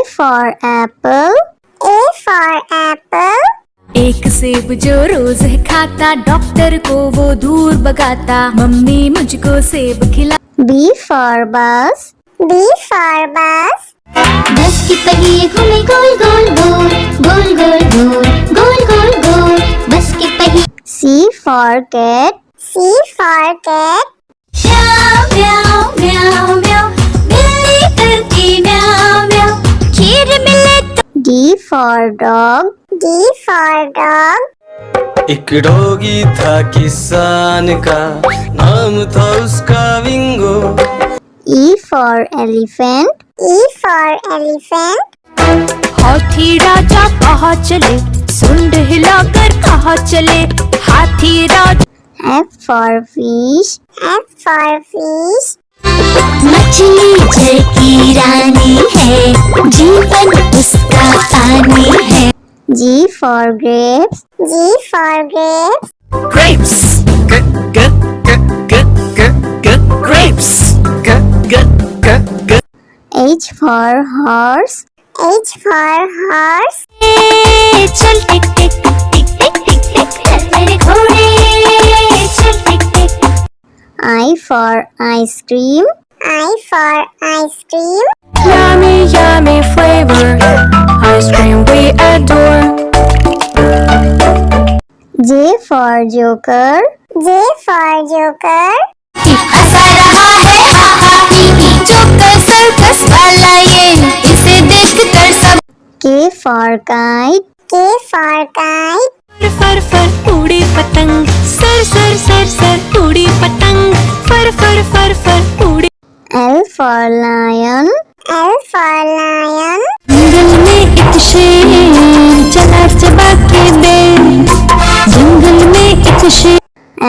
for apple. A for apple. एक सेब जो रोज है खाता, डॉक्टर को वो दूर भगाता, मम्मी मुझको सेब खिला। B for bus. B for bus. बस की पहिए घूमे गोल गोल गोल, गोल गोल गोल, गोल गोल गोल, बस के पहिए। C for cat. C for cat. म्याऊ म्याऊ म्याऊ म्याऊ, बिल्ली करती म्याऊ म्याऊ, खीर मिले तो। D for dog. D for dog. एक डॉगी था किसान का, नाम था उसका विंगो। E for elephant. E for elephant. हाथी राजा कहाँ चले, सुंड हिलाकर कहाँ चले, हाथी राजा। F for fish. F for fish. मछली जल की रानी है, जीवन उसका पानी है। G for grapes. G for grapes. Grapes. Grapes. H for horse. H for horse. चल टिक टिक टिक टिक टिक टिक, चल मेरे घोड़े, चल टिक टिक। I for ice cream. I for ice cream. Yummy, yummy flavor, ice cream we adore. J for joker. J for joker. हंसा रहा है हा हा ही ही, joker circus वाला ये, इसे देखकर सब। K for kite. K for kite. फर फर उड़ी पतंग, सर सर सर सर उड़ी पतंग, फर फर फर फर उड़ी। L for lion. L for lion. जंगल में एक शेर चला चबा के दे, जंगल में एक शेर।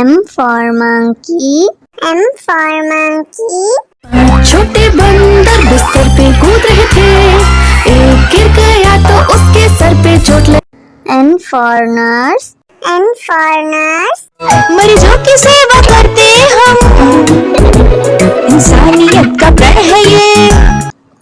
M for monkey. M for monkey. छोटे बंदर बिस्तर पे कूद रहे थे, एक गिर गया तो उसके सर पे चोट लगी। N for nurse. N for nurse. मरीजों की सेवा करते हम, इंसानियत का प्रण है ये।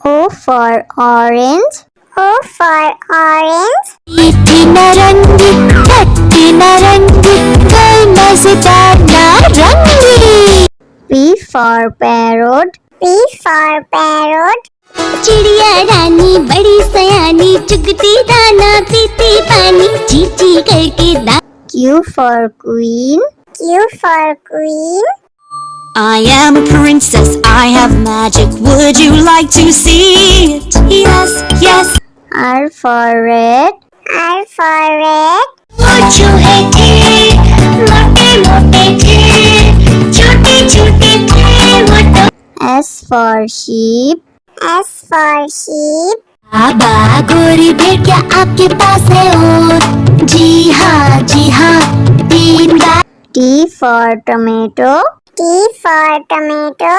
O for orange. O for orange. मीठी नारंगी, खट्टी नारंगी, कल मजेदार नारंगी। P for parrot. P for parrot. चिड़िया रानी बड़ी सयानी, चुगती दाना पीती पानी, ची ची करके दा। Q for queen. Q for queen. I am a princess, I have magic, would you like to see it? Yes, yes. R for red. R for red. वो चूहे थे, मोटे मोटे थे, छोटे छोटे थे वो तो। S for sheep. S for sheep. बाबा गोरी भेड़िया आपके पास है और, जी हाँ, 3 बार। T for tomato. T for tomato.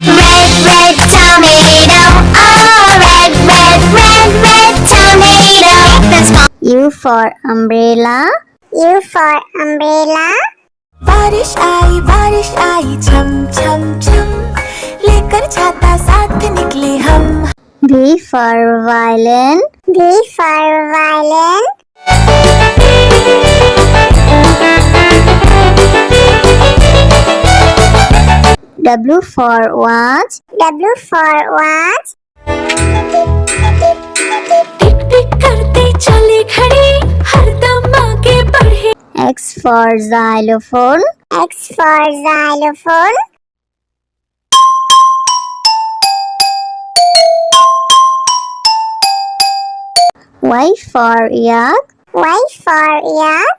Red, red tomato, oh, red, red, red, red tomato. That's my U for umbrella. U for umbrella. बारिश आई छम छम छम, लेकर छाता साथ निकले हम। V for violin. V for violin. W for watch. W for watch. टिक टिक करते चले घड़ी, हरदम आगे बढ़े। X for xylophone. X for xylophone. Y for yak. Y for yak.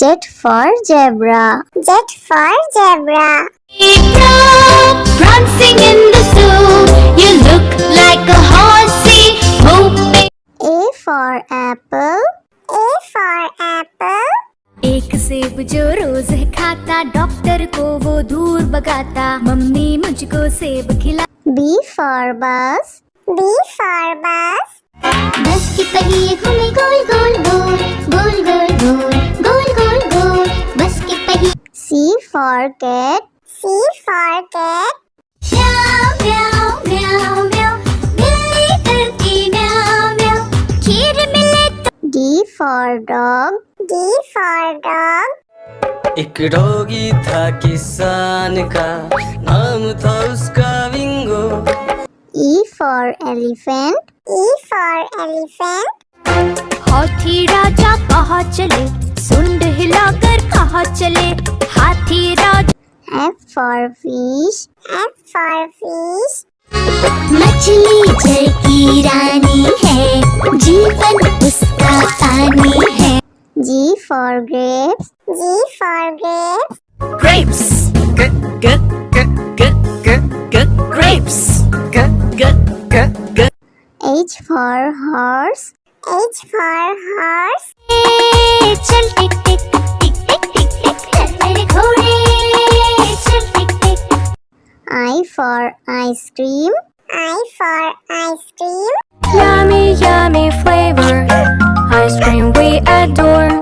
Z for zebra. Z for zebra. prancing in the zoo, you look like a horsey, hoping. A for apple. A for apple. एक सेब जो रोज है खाता, doctor को वो दूर भगाता, mummy मुझको सेब खिला। B for bus. B for bus. बस की पहिए घूमे गोल गोल गोल, गोल गोल गोल, गोल गोल गोल, बस की पहिए। C for cat. C for cat. म्याऊ म्याऊ म्याऊ म्याऊ बिल्ली करती म्याऊ म्याऊ खीर मिले तो D for dog. D for dog. एक डॉगी था किसान का, नाम था उसका विंगो। E for elephant. E for elephant. हाथी राजा कहाँ चले, सुंड हिलाकर कहाँ चले, हाथी राजा। F for fish. F for fish. मछली जल की रानी है, जीवन उसका पानी है। G for grapes. G for grapes. Grapes. Grapes. H for horse. H for horse. चल टिक टिक टिक टिक टिक टिक चल मेरे घोड़े चल टिक टिक। I for ice cream. I for ice cream. Yummy, yummy flavor, ice cream we adore.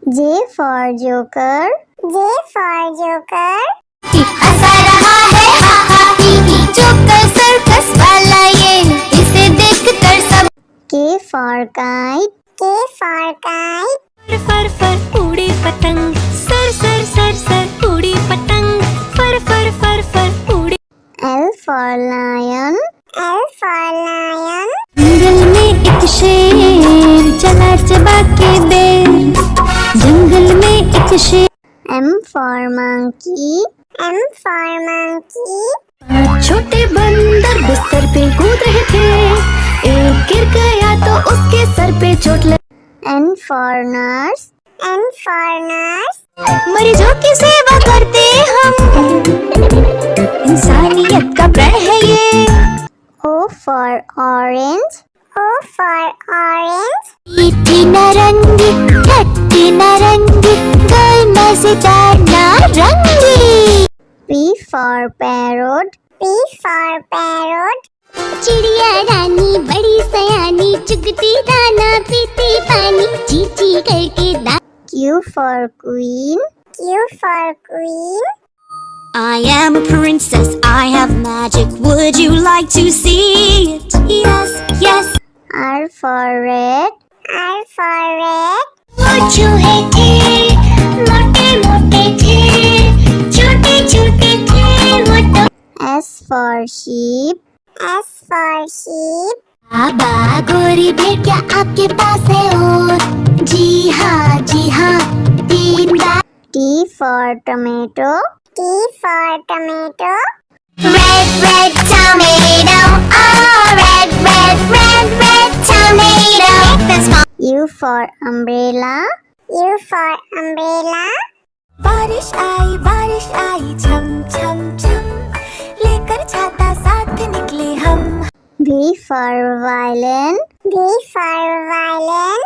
J for joker. J for joker. हंसा रहा है हा हा ही ही joker circus वाला ये इसे देखकर सब। K for kite. K for kite. फर फर उड़ी पतंग, सर सर सर सर उड़ी पतंग, फर फर फर फर उड़ी। L for lion. L for lion. जंगल में एक शेर चला चबा के बेर, जंगल में एक शेर। M for monkey. M for monkey. छोटे बंदर बिस्तर पे कूद रहे थे, एक गिर गया तो उसके सर पे चोट लगी। N for nurse. N for nurse. मरीजों की सेवा करते हम, इंसानियत का प्रण है ये। O for orange. O for orange. मीठी नारंगी खट्टी नारंगी गोल मजेदार नारंगी। P for parrot. P for parrot. चिड़िया रानी बड़ी सयानी चुगती दाना पीती पानी चींची करके दा। Q for queen. Q for queen. I am a princess, I have magic, would you like to see it? Yes, yes. R for red. R for red. वो चूहे थे मोटे मोटे थे छोटे छोटे थे वो तो। S for sheep. S for sheep. बाबा गोरी भेड़ क्या आपके पास है और जी हाँ 3 बार। T for tomato. T for tomato. Red, red tomato, oh red, red, red, red tomato. This one. U for umbrella. U for umbrella. बारिश आई छम छम छम, लेकर छाता साथ निकले हम। V for violin. V for violin.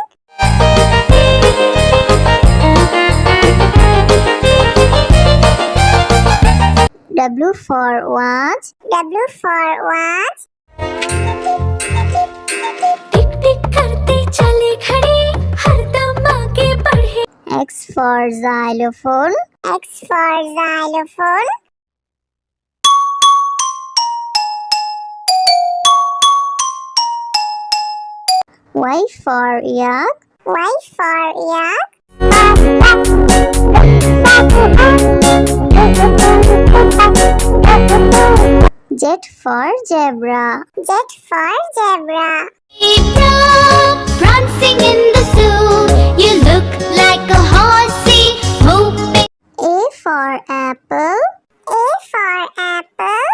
W for watch. W for watch. टिक टिक करते चले खड़े, हरदम आगे बढ़े। X for xylophone. X for xylophone. Y for yak. Y for yak. Z for zebra. Z for zebra. Prancing in the zoo, you look like a horsey whooping. A for apple. A for apple.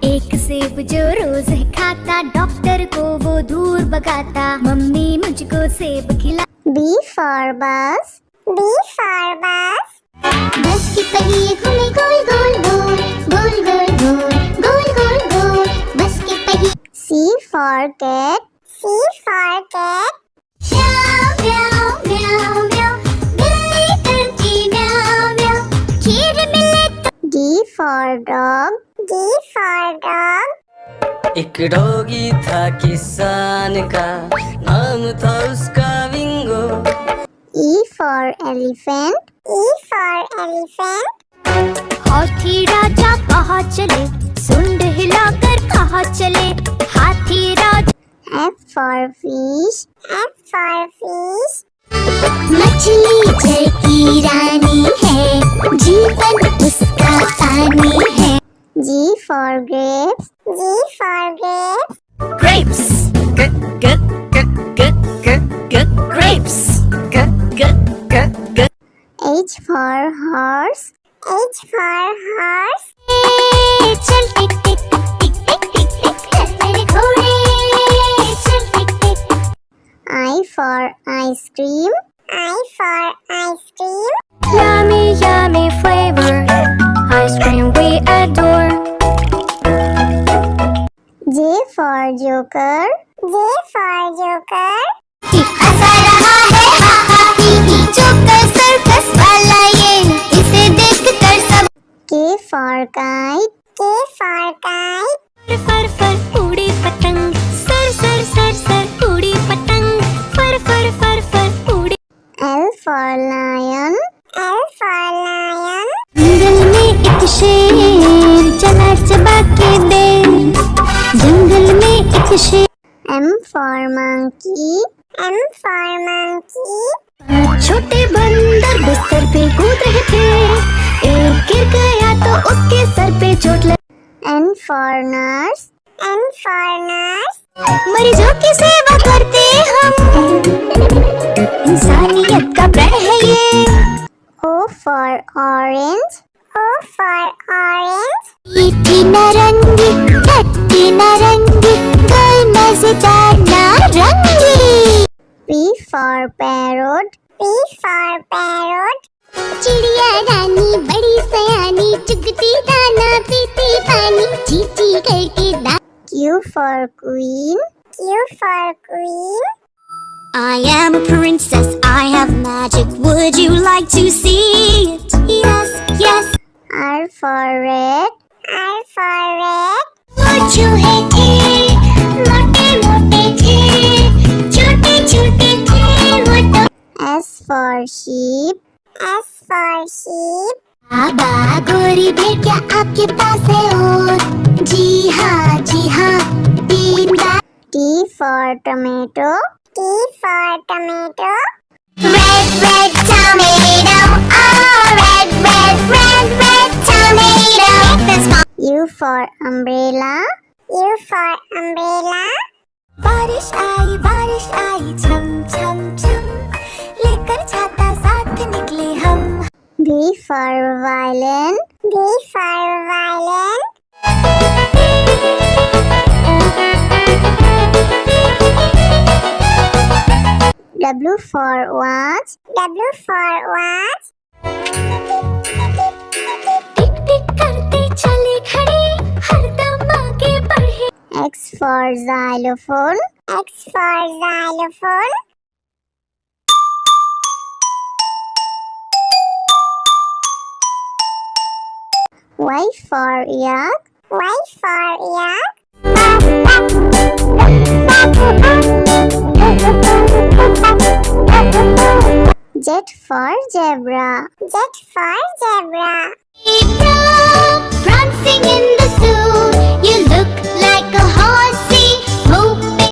एक सेब जो रोज खाता, doctor को वो दूर भगाता, mummy मुझको सेब खिला। B for bus. B for bus. बस की पहिए घूमे गोल गोल गोल गोल गोल गोल गोल गोल गोल बस के पहिए। C for cat. C for cat. म्याऊ म्याऊ म्याऊ म्याऊ बिल्ली करती म्याऊ म्याऊ खीर मिले तो। D for dog. D for dog. एक डॉगी था किसान का, नाम था उसका विंगो। E for elephant. E for elephant. हाथी राजा कहाँ चले, सुंड हिलाकर कहाँ चले, हाथी राजा। F for fish. F for fish. मछली जल की रानी है, जीवन उसका पानी है। G for grapes. G for grapes. Grapes. Grapes. H for horse. H for horse. चल टिक टिक टिक टिक टिक टिक चल मेरे घोड़े, चल टिक टिक। I for ice cream. I for ice cream. Yummy, yummy flavor, ice cream we adore. J for joker. J for joker. हंसा रहा है हा हा ही ही, joker circus वाला ये, इसे देख कर सब। K for kite. K for kite. फर फर उड़ी पतंग, सर सर सर सर उड़ी पतंग, फर फर फर फर उड़ी। L for lion. L for lion. जंगल में एक शेर चला चबा के दे, जंगल में एक शेर। M for monkey. M for monkey. छोटे बंदर बिस्तर पे कूद रहे थे, एक गिर गया तो उसके सर पे चोट लगी। N for nurse. N for nurse. मरीजों की सेवा करते हम, इंसानियत का प्रण है ये। O for orange. O for orange. मीठी नारंगी, खट्टी नारंगी, कोई मजेदार नारंगी। P for parrot. P for parrot. चिड़िया रानी बड़ी सयानी, चुगती दाना पीती पानी, चींची करके दा। Q for queen. Q for queen. I am a princess, I have magic, would you like to see it? Yes, yes. R for red. R for red. वो चूहे थे, मोटे मोटे थे, छोटे छोटे थे वो तो। S for sheep. S for sheep. बाबा गोरी भेड़िया आपके पास है और, जी हाँ 3 बार। T for tomato. T for tomato. Red, red tomato, oh red, red, red, red tomato. That's my U for umbrella. U for umbrella. बारिश आई छम छम छम, लेकर छाता साथ निकले हम। V for violin. V for violin. W for watch. W for watch. टिक टिक करते चले खड़े, हरदम आगे बढ़े। X for xylophone. X for xylophone. Y for yak. Y for yak. Z for zebra. Z for zebra. Prancing in the zoo, you look like a horse